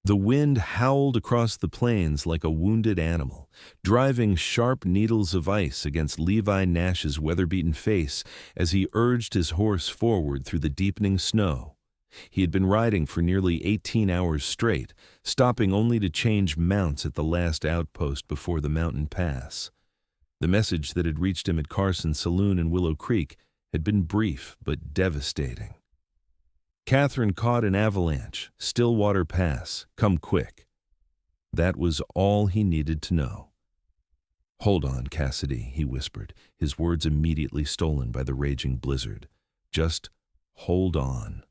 The wind howled across the plains like a wounded animal, driving sharp needles of ice against Levi Nash's weather-beaten face as he urged his horse forward through the deepening snow. He had been riding for nearly 18 hours straight, stopping only to change mounts at the last outpost before the mountain pass. The message that had reached him at Carson's saloon in Willow Creek had been brief but devastating. Catherine caught an avalanche, Stillwater Pass, come quick. That was all he needed to know. "Hold on, Cassidy," he whispered, his words immediately stolen by the raging blizzard. "Just hold on."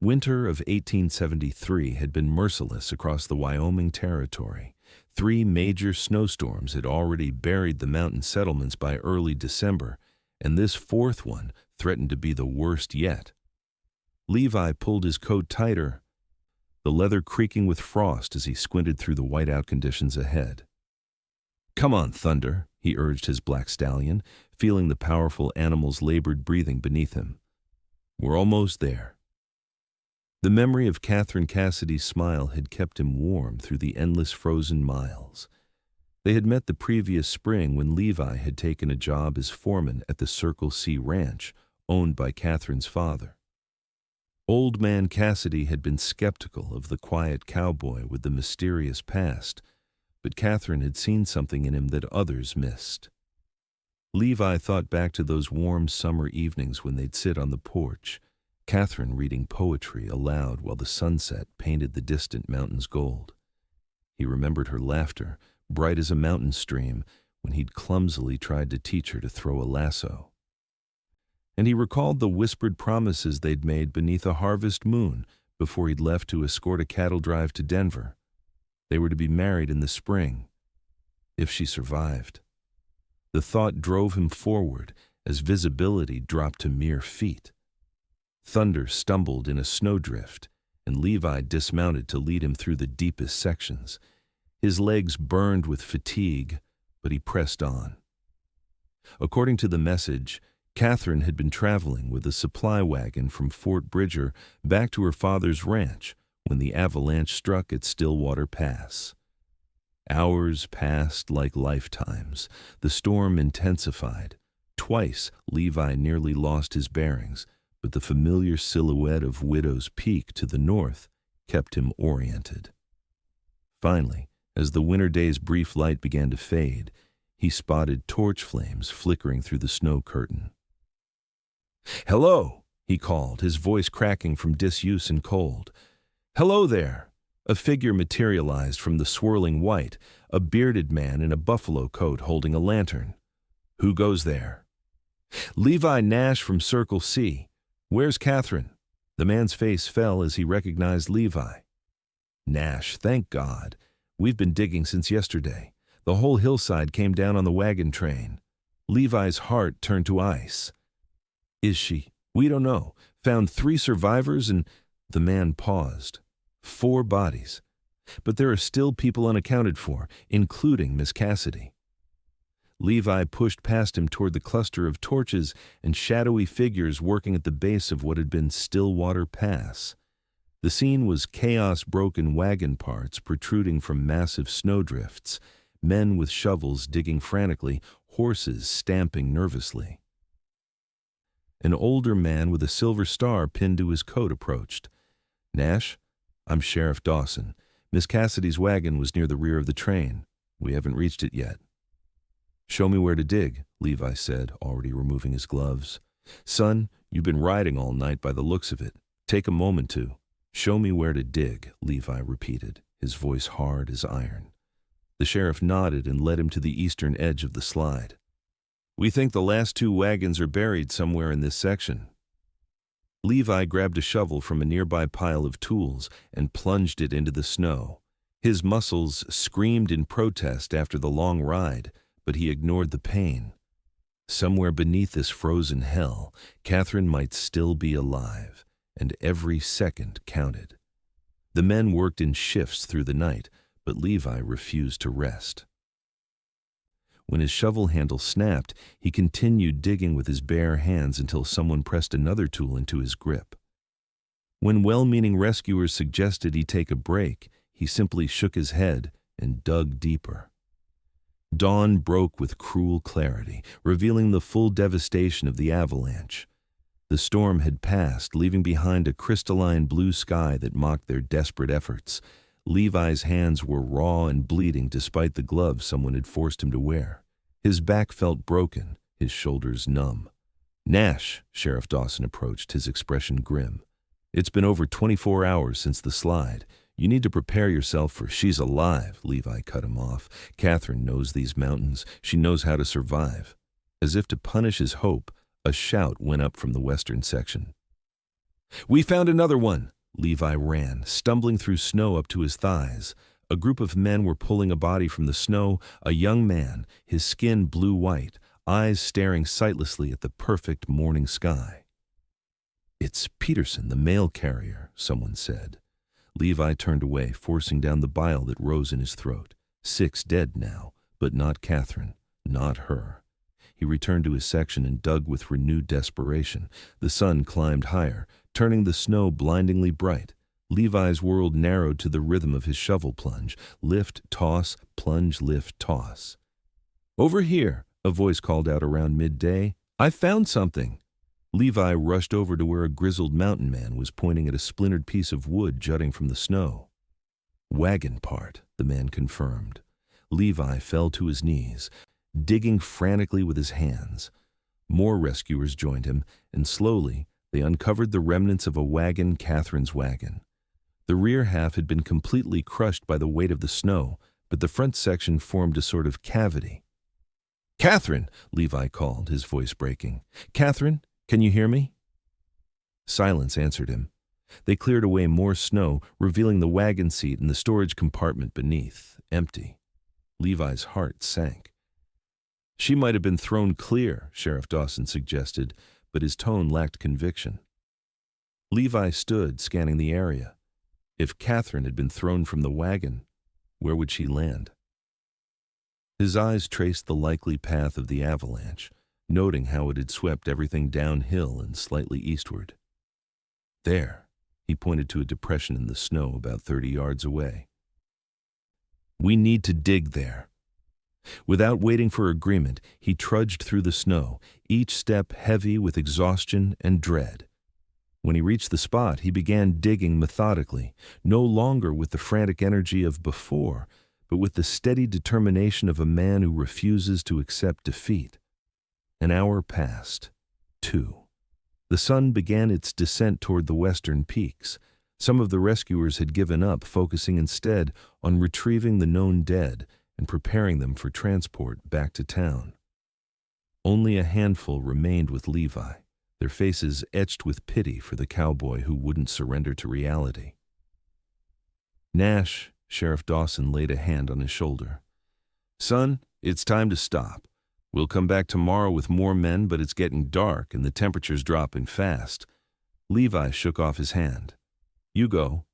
Winter of 1873 had been merciless across the Wyoming Territory. 3 major snowstorms had already buried the mountain settlements by early December, and this 4th one threatened to be the worst yet. Levi pulled his coat tighter, the leather creaking with frost as he squinted through the whiteout conditions ahead. "Come on, Thunder," he urged his black stallion, feeling the powerful animal's labored breathing beneath him. "We're almost there." The memory of Catherine Cassidy's smile had kept him warm through the endless frozen miles. They had met the previous spring when Levi had taken a job as foreman at the Circle C Ranch, owned by Catherine's father. Old man Cassidy had been skeptical of the quiet cowboy with the mysterious past, but Catherine had seen something in him that others missed. Levi thought back to those warm summer evenings when they'd sit on the porch, Catherine reading poetry aloud while the sunset painted the distant mountains gold. He remembered her laughter, bright as a mountain stream, when he'd clumsily tried to teach her to throw a lasso. And he recalled the whispered promises they'd made beneath a harvest moon before he'd left to escort a cattle drive to Denver. They were to be married in the spring, if she survived. The thought drove him forward as visibility dropped to mere feet. Thunder stumbled in a snowdrift, and Levi dismounted to lead him through the deepest sections. His legs burned with fatigue, but he pressed on. According to the message, Catherine had been traveling with a supply wagon from Fort Bridger back to her father's ranch when the avalanche struck at Stillwater Pass. Hours passed like lifetimes. The storm intensified. Twice Levi nearly lost his bearings, but the familiar silhouette of Widow's Peak to the north kept him oriented. Finally, as the winter day's brief light began to fade, he spotted torch flames flickering through the snow curtain. "Hello," he called, his voice cracking from disuse and cold. "Hello there." A figure materialized from the swirling white, a bearded man in a buffalo coat holding a lantern. "Who goes there?" "Levi Nash from Circle C. Where's Catherine?" The man's face fell as he recognized Levi. "Nash, thank God. We've been digging since yesterday. The whole hillside came down on the wagon train." Levi's heart turned to ice. "Is she?" "We don't know. Found 3 survivors and—" The man paused. 4 bodies. But there are still people unaccounted for, including Miss Cassidy. Levi pushed past him toward the cluster of torches and shadowy figures working at the base of what had been Stillwater Pass. The scene was chaos-broken wagon parts protruding from massive snowdrifts, men with shovels digging frantically, horses stamping nervously. An older man with a silver star pinned to his coat approached. "Nash, I'm Sheriff Dawson. Miss Cassidy's wagon was near the rear of the train. We haven't reached it yet." "Show me where to dig," Levi said, already removing his gloves. "Son, you've been riding all night by the looks of it. Take a moment to—" "Show me where to dig," Levi repeated, his voice hard as iron. The sheriff nodded and led him to the eastern edge of the slide. "We think the last 2 wagons are buried somewhere in this section." Levi grabbed a shovel from a nearby pile of tools and plunged it into the snow. His muscles screamed in protest after the long ride, but he ignored the pain. Somewhere beneath this frozen hell, Catherine might still be alive, and every second counted. The men worked in shifts through the night, but Levi refused to rest. When his shovel handle snapped, he continued digging with his bare hands until someone pressed another tool into his grip. When well-meaning rescuers suggested he take a break, he simply shook his head and dug deeper. Dawn broke with cruel clarity, revealing the full devastation of the avalanche. The storm had passed, leaving behind a crystalline blue sky that mocked their desperate efforts. Levi's hands were raw and bleeding despite the gloves someone had forced him to wear. His back felt broken, his shoulders numb. "Nash," Sheriff Dawson approached, his expression grim. "It's been over 24 hours since the slide. You need to prepare yourself for—" "She's alive," Levi cut him off. "Catherine knows these mountains. She knows how to survive." As if to punish his hope, a shout went up from the western section. "We found another one!" Levi ran, stumbling through snow up to his thighs. A group of men were pulling a body from the snow, a young man, his skin blue-white, eyes staring sightlessly at the perfect morning sky. "It's Peterson, the mail carrier," someone said. Levi turned away, forcing down the bile that rose in his throat. 6 dead now, but not Catherine, not her. He returned to his section and dug with renewed desperation. The sun climbed higher, turning the snow blindingly bright. Levi's world narrowed to the rhythm of his shovel plunge. Lift, toss, plunge, lift, toss. "Over here," a voice called out around midday. "I found something." Levi rushed over to where a grizzled mountain man was pointing at a splintered piece of wood jutting from the snow. "Wagon part," the man confirmed. Levi fell to his knees, digging frantically with his hands. More rescuers joined him, and slowly they uncovered the remnants of a wagon, Catherine's wagon. The rear half had been completely crushed by the weight of the snow, but the front section formed a sort of cavity. "Catherine!" Levi called, his voice breaking. "Catherine, can you hear me?" Silence answered him. They cleared away more snow, revealing the wagon seat and the storage compartment beneath, empty. Levi's heart sank. "She might have been thrown clear," Sheriff Dawson suggested, but his tone lacked conviction. Levi stood, scanning the area. If Catherine had been thrown from the wagon, where would she land? His eyes traced the likely path of the avalanche, noting how it had swept everything downhill and slightly eastward. "There," he pointed to a depression in the snow about 30 yards away. "We need to dig there." Without waiting for agreement, he trudged through the snow, each step heavy with exhaustion and dread. When he reached the spot, he began digging methodically, no longer with the frantic energy of before, but with the steady determination of a man who refuses to accept defeat. An hour passed. 2. The sun began its descent toward the western peaks. Some of the rescuers had given up, focusing instead on retrieving the known dead and preparing them for transport back to town. Only a handful remained with Levi, their faces etched with pity for the cowboy who wouldn't surrender to reality. "Nash," Sheriff Dawson laid a hand on his shoulder. "Son, it's time to stop. We'll come back tomorrow with more men, but it's getting dark and the temperature's dropping fast." Levi shook off his hand. "You go."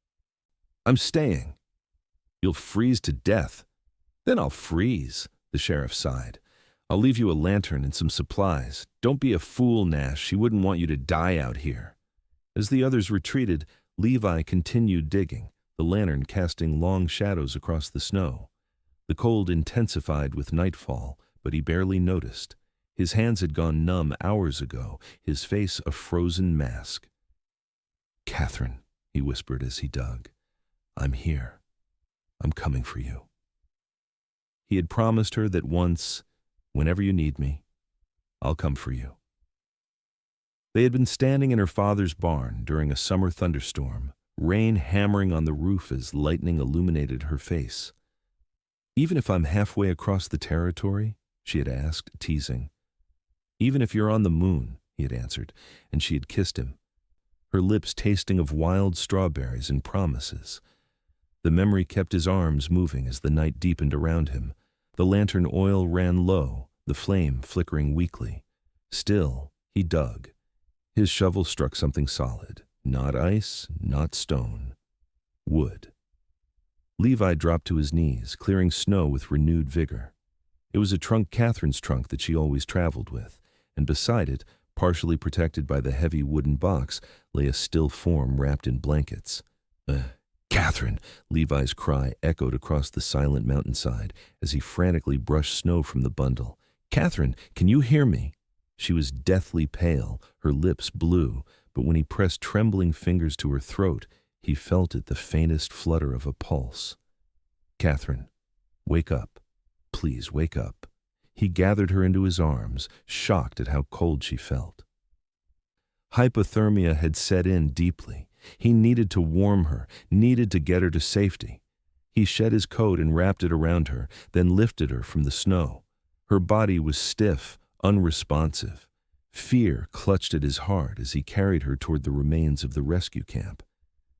"I'm staying." "You'll freeze to death." "Then I'll freeze," the sheriff sighed. "I'll leave you a lantern and some supplies. Don't be a fool, Nash. She wouldn't want you to die out here." As the others retreated, Levi continued digging, the lantern casting long shadows across the snow. The cold intensified with nightfall, but he barely noticed. His hands had gone numb hours ago, his face a frozen mask. "Catherine," he whispered as he dug, "I'm here. I'm coming for you." He had promised her that once, "Whenever you need me, I'll come for you." They had been standing in her father's barn during a summer thunderstorm, rain hammering on the roof as lightning illuminated her face. "Even if I'm halfway across the territory?" she had asked, teasing. "Even if you're on the moon," he had answered, and she had kissed him, her lips tasting of wild strawberries and promises. The memory kept his arms moving as the night deepened around him. The lantern oil ran low, the flame flickering weakly. Still, he dug. His shovel struck something solid, not ice, not stone. Wood. Levi dropped to his knees, clearing snow with renewed vigor. It was a trunk Catherine's trunk that she always traveled with, and beside it, partially protected by the heavy wooden box, lay a still form wrapped in blankets. "Catherine!" Levi's cry echoed across the silent mountainside as he frantically brushed snow from the bundle. "Catherine, can you hear me?" She was deathly pale, her lips blue, but when he pressed trembling fingers to her throat, he felt it the faintest flutter of a pulse. "Catherine, wake up. Please wake up." He gathered her into his arms, shocked at how cold she felt. Hypothermia had set in deeply. He needed to warm her, needed to get her to safety. He shed his coat and wrapped it around her, then lifted her from the snow. Her body was stiff, unresponsive. Fear clutched at his heart as he carried her toward the remains of the rescue camp.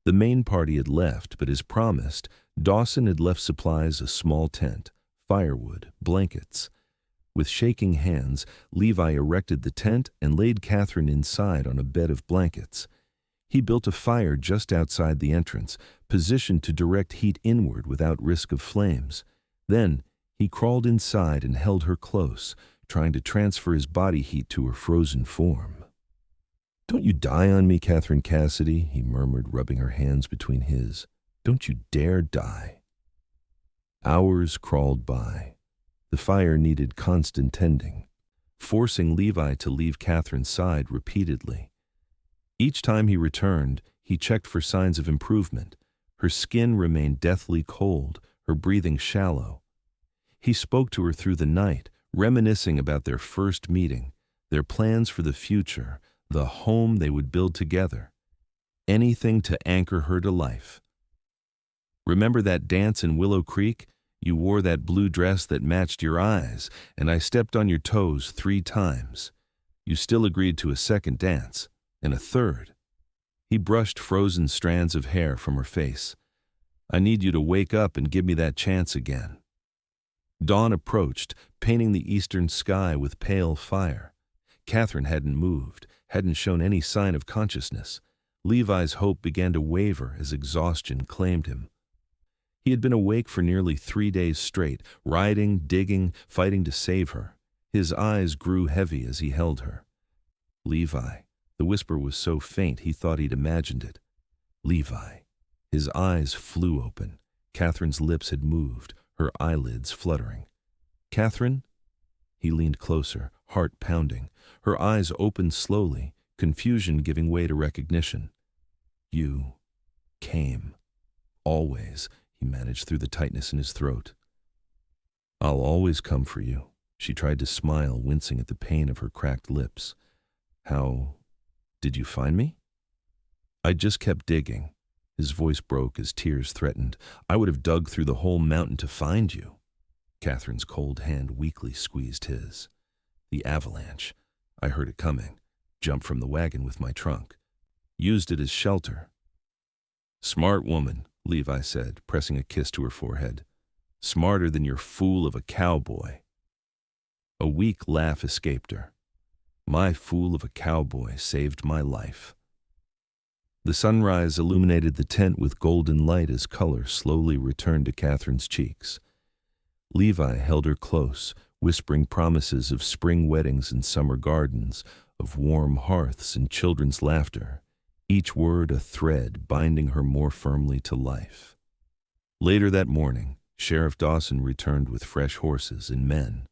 The main party had left, but as promised, Dawson had left supplies: a small tent, firewood, blankets. With shaking hands, Levi erected the tent and laid Catherine inside on a bed of blankets. He built a fire just outside the entrance, positioned to direct heat inward without risk of flames. Then, he crawled inside and held her close, trying to transfer his body heat to her frozen form. "Don't you die on me, Catherine Cassidy," he murmured, rubbing her hands between his. "Don't you dare die." Hours crawled by. The fire needed constant tending, forcing Levi to leave Catherine's side repeatedly. Each time he returned, he checked for signs of improvement. Her skin remained deathly cold, her breathing shallow. He spoke to her through the night, reminiscing about their first meeting, their plans for the future, the home they would build together. Anything to anchor her to life. "Remember that dance in Willow Creek? You wore that blue dress that matched your eyes, and I stepped on your toes 3 times. You still agreed to a second dance, and a third." He brushed frozen strands of hair from her face. "I need you to wake up and give me that chance again." Dawn approached, painting the eastern sky with pale fire. Catherine hadn't moved, hadn't shown any sign of consciousness. Levi's hope began to waver as exhaustion claimed him. He had been awake for nearly 3 days straight, riding, digging, fighting to save her. His eyes grew heavy as he held her. "Levi." The whisper was so faint he thought he'd imagined it. "Levi." His eyes flew open. Catherine's lips had moved, her eyelids fluttering. "Catherine?" He leaned closer, heart pounding. Her eyes opened slowly, confusion giving way to recognition. "You came. Always," he managed through the tightness in his throat. "I'll always come for you." She tried to smile, wincing at the pain of her cracked lips. "How did you find me?" "I just kept digging." His voice broke as tears threatened. "I would have dug through the whole mountain to find you." Catherine's cold hand weakly squeezed his. "The avalanche. I heard it coming. Jumped from the wagon with my trunk. Used it as shelter." "Smart woman," Levi said, pressing a kiss to her forehead. "Smarter than your fool of a cowboy." A weak laugh escaped her. "My fool of a cowboy saved my life." The sunrise illuminated the tent with golden light as color slowly returned to Catherine's cheeks. Levi held her close, whispering promises of spring weddings and summer gardens, of warm hearths and children's laughter, each word a thread binding her more firmly to life. Later that morning, Sheriff Dawson returned with fresh horses and men.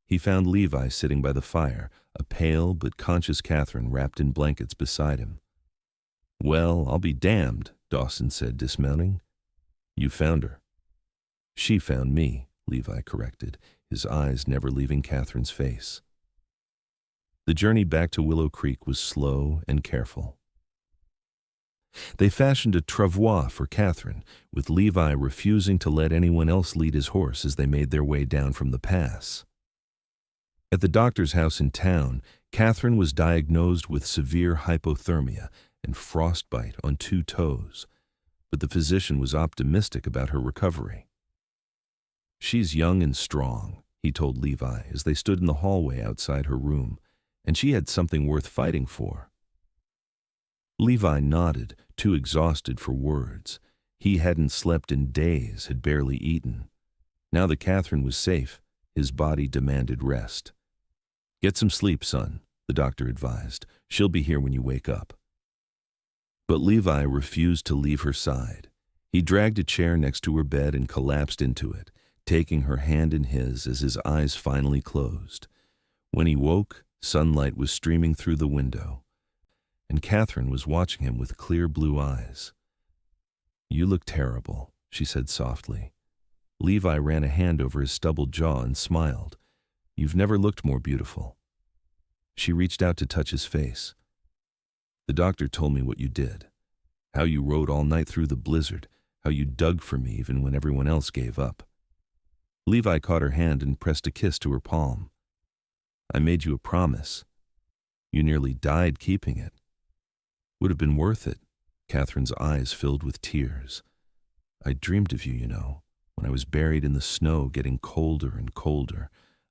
He found Levi sitting by the fire, a pale but conscious Catherine wrapped in blankets beside him. "Well, I'll be damned," Dawson said, dismounting. "You found her." "She found me," Levi corrected, his eyes never leaving Catherine's face. The journey back to Willow Creek was slow and careful. They fashioned a travois for Catherine, with Levi refusing to let anyone else lead his horse as they made their way down from the pass. At the doctor's house in town, Catherine was diagnosed with severe hypothermia and frostbite on 2 toes, but the physician was optimistic about her recovery. "She's young and strong," he told Levi as they stood in the hallway outside her room, "and she had something worth fighting for." Levi nodded, too exhausted for words. He hadn't slept in days, had barely eaten. Now that Catherine was safe, his body demanded rest. "Get some sleep, son," the doctor advised. "She'll be here when you wake up." But Levi refused to leave her side. He dragged a chair next to her bed and collapsed into it, taking her hand in his as his eyes finally closed. When he woke, sunlight was streaming through the window, and Catherine was watching him with clear blue eyes. "You look terrible," she said softly. Levi ran a hand over his stubbled jaw and smiled. "You've never looked more beautiful." She reached out to touch his face. "The doctor told me what you did, how you rode all night through the blizzard, how you dug for me even when everyone else gave up." Levi caught her hand and pressed a kiss to her palm. "I made you a promise. You nearly died keeping it." "Would have been worth it." Catherine's eyes filled with tears. "I dreamed of you, you know, when I was buried in the snow getting colder and colder.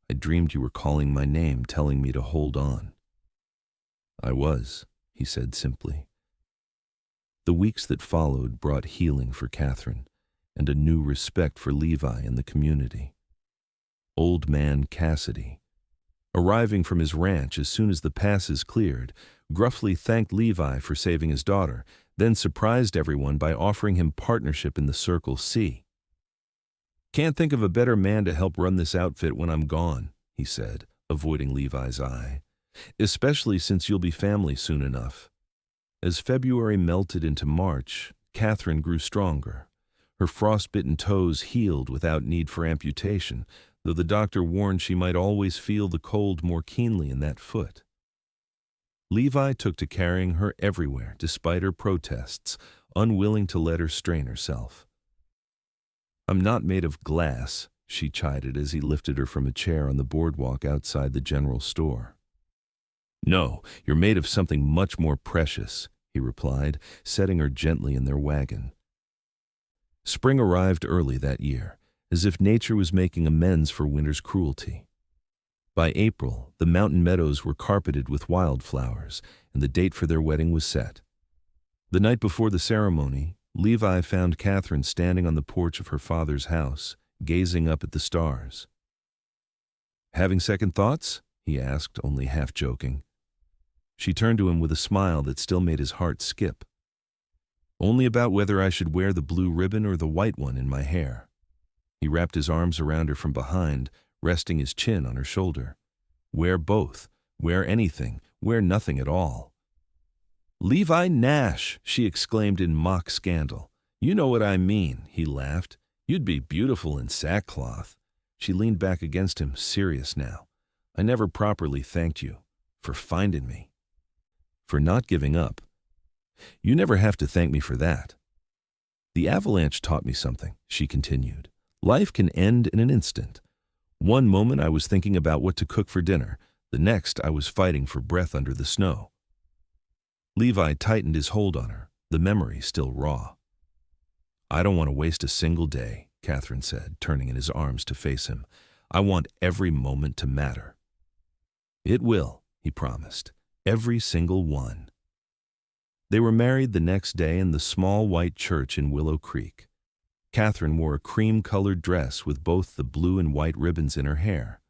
I dreamed you were calling my name, telling me to hold on." "I was," he said simply. The weeks that followed brought healing for Catherine and a new respect for Levi and the community. Old man Cassidy, arriving from his ranch as soon as the passes cleared, gruffly thanked Levi for saving his daughter, then surprised everyone by offering him partnership in the Circle C. "Can't think of a better man to help run this outfit when I'm gone," he said, avoiding Levi's eye. "Especially since you'll be family soon enough." As February melted into March, Catherine grew stronger. Her frostbitten toes healed without need for amputation, though the doctor warned she might always feel the cold more keenly in that foot. Levi took to carrying her everywhere despite her protests, unwilling to let her strain herself. "I'm not made of glass," she chided as he lifted her from a chair on the boardwalk outside the general store. "No, you're made of something much more precious," he replied, setting her gently in their wagon. Spring arrived early that year, as if nature was making amends for winter's cruelty. By April, the mountain meadows were carpeted with wildflowers, and the date for their wedding was set. The night before the ceremony, Levi found Catherine standing on the porch of her father's house, gazing up at the stars. "Having second thoughts?" he asked, only half joking. She turned to him with a smile that still made his heart skip. "Only about whether I should wear the blue ribbon or the white one in my hair." He wrapped his arms around her from behind, resting his chin on her shoulder. "Wear both. Wear anything. Wear nothing at all." "Levi Nash!" she exclaimed in mock scandal. "You know what I mean," he laughed. "You'd be beautiful in sackcloth." She leaned back against him, serious now. "I never properly thanked you for finding me. For not giving up. You never have to thank me for that." "The avalanche taught me something," she continued. "Life can end in an instant. One moment I was thinking about what to cook for dinner. The next I was fighting for breath under the snow." Levi tightened his hold on her, the memory still raw. "I don't want to waste a single day," Catherine said, turning in his arms to face him. "I want every moment to matter." "It will," he promised. "Every single one." They were married the next day in the small white church in Willow Creek. Catherine wore a cream-colored dress with both the blue and white ribbons in her hair.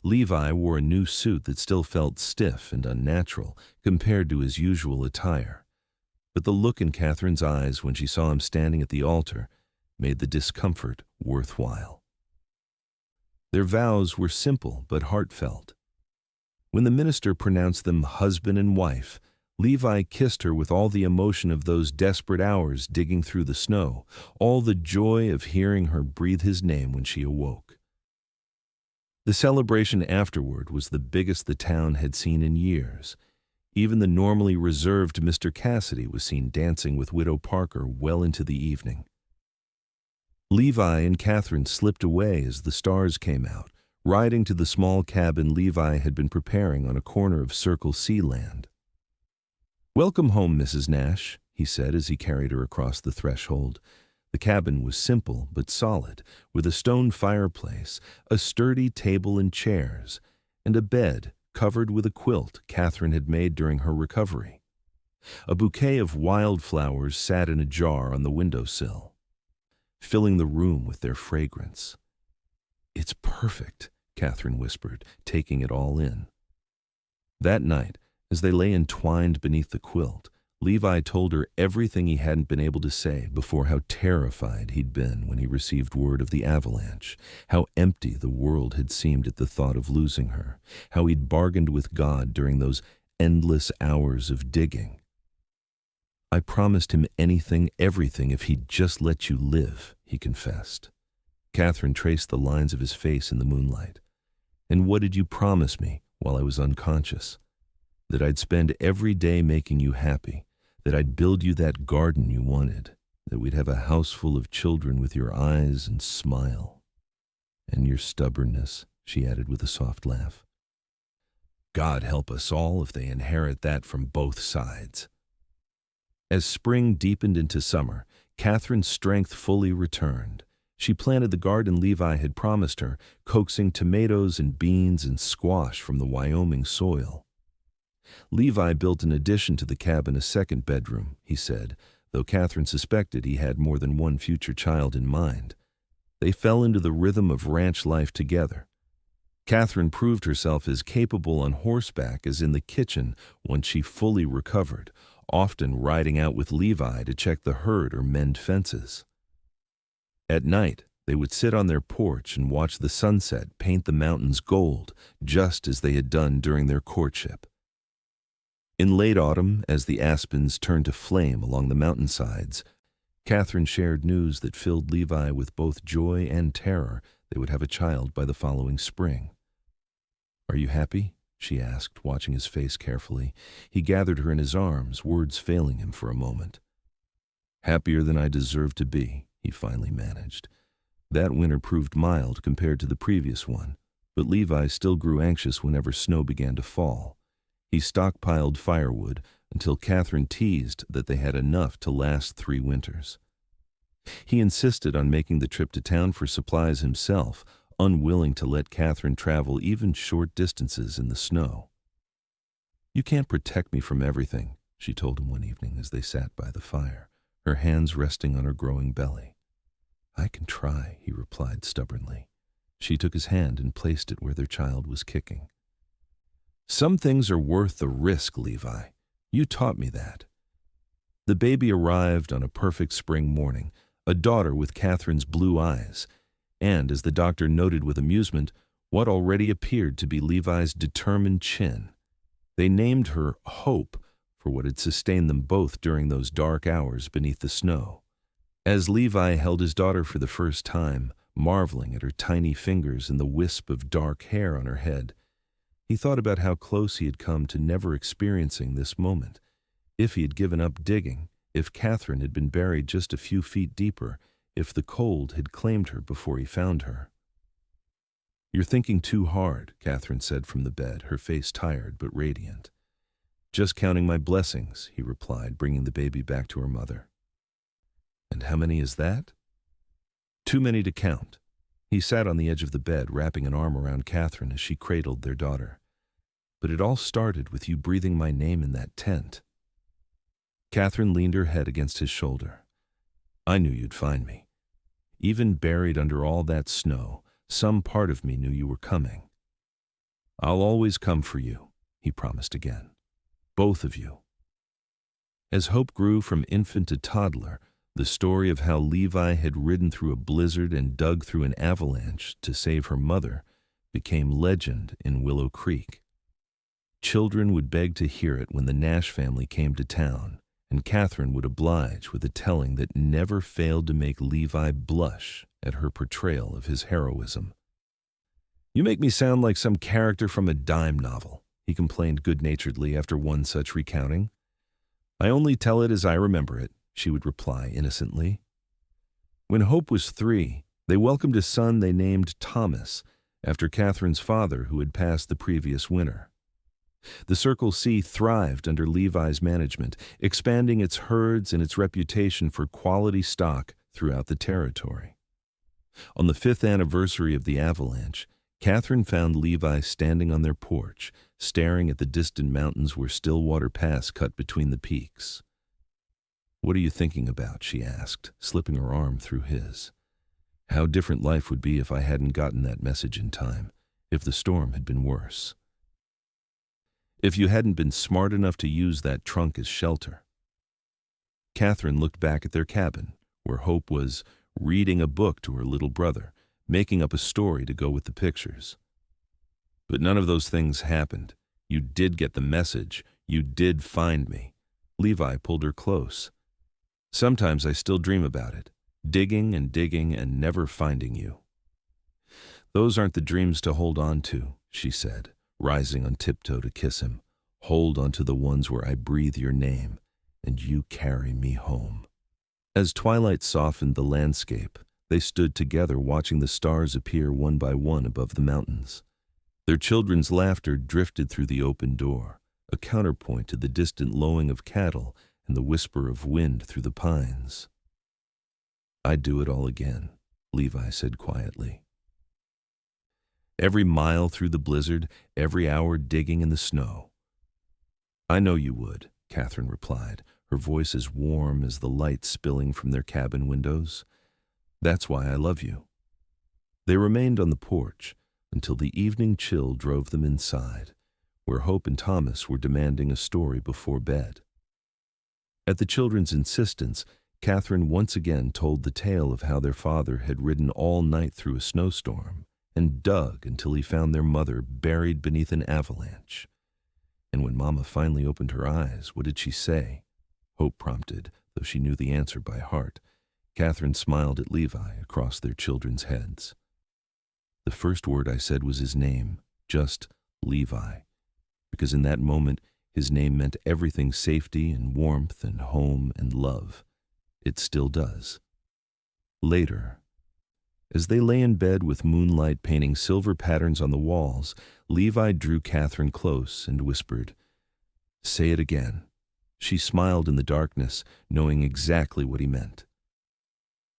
Levi wore a new suit that still felt stiff and unnatural compared to his usual attire. But the look in Catherine's eyes when she saw him standing at the altar made the discomfort worthwhile. Their vows were simple but heartfelt. When the minister pronounced them husband and wife, Levi kissed her with all the emotion of those desperate hours digging through the snow, all the joy of hearing her breathe his name when she awoke. The celebration afterward was the biggest the town had seen in years. Even the normally reserved Mr. Cassidy was seen dancing with Widow Parker well into the evening. Levi and Catherine slipped away as the stars came out, riding to the small cabin Levi had been preparing on a corner of Circle C land. "Welcome home, Mrs. Nash," he said as he carried her across the threshold. The cabin was simple but solid, with a stone fireplace, a sturdy table and chairs, and a bed covered with a quilt Catherine had made during her recovery. A bouquet of wildflowers sat in a jar on the windowsill, filling the room with their fragrance. "It's perfect," Catherine whispered, taking it all in. That night, as they lay entwined beneath the quilt, Levi told her everything he hadn't been able to say before, how terrified he'd been when he received word of the avalanche, how empty the world had seemed at the thought of losing her, how he'd bargained with God during those endless hours of digging. "I promised him anything, everything, if he'd just let you live," he confessed. Catherine traced the lines of his face in the moonlight. "And what did you promise me while I was unconscious? That I'd spend every day making you happy, that I'd build you that garden you wanted, that we'd have a house full of children with your eyes and smile. And your stubbornness," she added with a soft laugh. "God help us all if they inherit that from both sides." As spring deepened into summer, Catherine's strength fully returned. She planted the garden Levi had promised her, coaxing tomatoes and beans and squash from the Wyoming soil. Levi built an addition to the cabin, a second bedroom, he said, though Catherine suspected he had more than one future child in mind. They fell into the rhythm of ranch life together. Catherine proved herself as capable on horseback as in the kitchen once she fully recovered, often riding out with Levi to check the herd or mend fences. At night, they would sit on their porch and watch the sunset paint the mountains gold, just as they had done during their courtship. In late autumn, as the aspens turned to flame along the mountainsides, Catherine shared news that filled Levi with both joy and terror. They would have a child by the following spring. "Are you happy?" she asked, watching his face carefully. He gathered her in his arms, words failing him for a moment. "Happier than I deserve to be," he finally managed. That winter proved mild compared to the previous one, but Levi still grew anxious whenever snow began to fall. He stockpiled firewood until Catherine teased that they had enough to last 3 winters. He insisted on making the trip to town for supplies himself, unwilling to let Catherine travel even short distances in the snow. "You can't protect me from everything," she told him one evening as they sat by the fire, her hands resting on her growing belly. "I can try," he replied stubbornly. She took his hand and placed it where their child was kicking. "Some things are worth the risk, Levi. You taught me that." The baby arrived on a perfect spring morning, a daughter with Catherine's blue eyes, and, as the doctor noted with amusement, what already appeared to be Levi's determined chin. They named her Hope for what had sustained them both during those dark hours beneath the snow. As Levi held his daughter for the first time, marveling at her tiny fingers and the wisp of dark hair on her head, he thought about how close he had come to never experiencing this moment. If he had given up digging, if Catherine had been buried just a few feet deeper, if the cold had claimed her before he found her. "You're thinking too hard," Catherine said from the bed, her face tired but radiant. "Just counting my blessings," he replied, bringing the baby back to her mother. "And how many is that?" "Too many to count." He sat on the edge of the bed, wrapping an arm around Catherine as she cradled their daughter. "But it all started with you breathing my name in that tent." Catherine leaned her head against his shoulder. "I knew you'd find me. Even buried under all that snow, some part of me knew you were coming." "I'll always come for you," he promised again. "Both of you." As Hope grew from infant to toddler, the story of how Levi had ridden through a blizzard and dug through an avalanche to save her mother became legend in Willow Creek. Children would beg to hear it when the Nash family came to town, and Catherine would oblige with a telling that never failed to make Levi blush at her portrayal of his heroism. "You make me sound like some character from a dime novel," he complained good-naturedly after one such recounting. "I only tell it as I remember it," she would reply innocently. When Hope was 3, they welcomed a son they named Thomas, after Catherine's father who had passed the previous winter. The Circle C thrived under Levi's management, expanding its herds and its reputation for quality stock throughout the territory. On the 5th anniversary of the avalanche, Catherine found Levi standing on their porch, staring at the distant mountains where Stillwater Pass cut between the peaks. "What are you thinking about?" she asked, slipping her arm through his. "How different life would be if I hadn't gotten that message in time, if the storm had been worse. If you hadn't been smart enough to use that trunk as shelter." Catherine looked back at their cabin, where Hope was reading a book to her little brother, making up a story to go with the pictures. But none of those things happened. You did get the message. You did find me. Levi pulled her close. Sometimes I still dream about it, digging and never finding you. Those aren't the dreams to hold on to, she said, rising on tiptoe to kiss him. Hold on to the ones where I breathe your name, and you carry me home. As twilight softened the landscape, they stood together watching the stars appear one by one above the mountains. Their children's laughter drifted through the open door, a counterpoint to the distant lowing of cattle and the whisper of wind through the pines. I'd do it all again, Levi said quietly. Every mile through the blizzard, every hour digging in the snow. I know you would, Catherine replied, her voice as warm as the light spilling from their cabin windows. That's why I love you. They remained on the porch until the evening chill drove them inside, where Hope and Thomas were demanding a story before bed. At the children's insistence, Catherine once again told the tale of how their father had ridden all night through a snowstorm and dug until he found their mother buried beneath an avalanche. And when Mama finally opened her eyes, what did she say? Hope prompted, though she knew the answer by heart. Catherine smiled at Levi across their children's heads. The first word I said was his name, just Levi, because in that moment his name meant everything: safety and warmth and home and love. It still does. Later, as they lay in bed with moonlight painting silver patterns on the walls, Levi drew Catherine close and whispered, "Say it again." She smiled in the darkness, knowing exactly what he meant.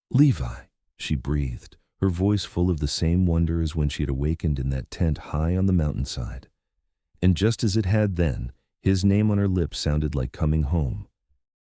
"Levi," she breathed, her voice full of the same wonder as when she had awakened in that tent high on the mountainside. And just as it had then, his name on her lips sounded like coming home,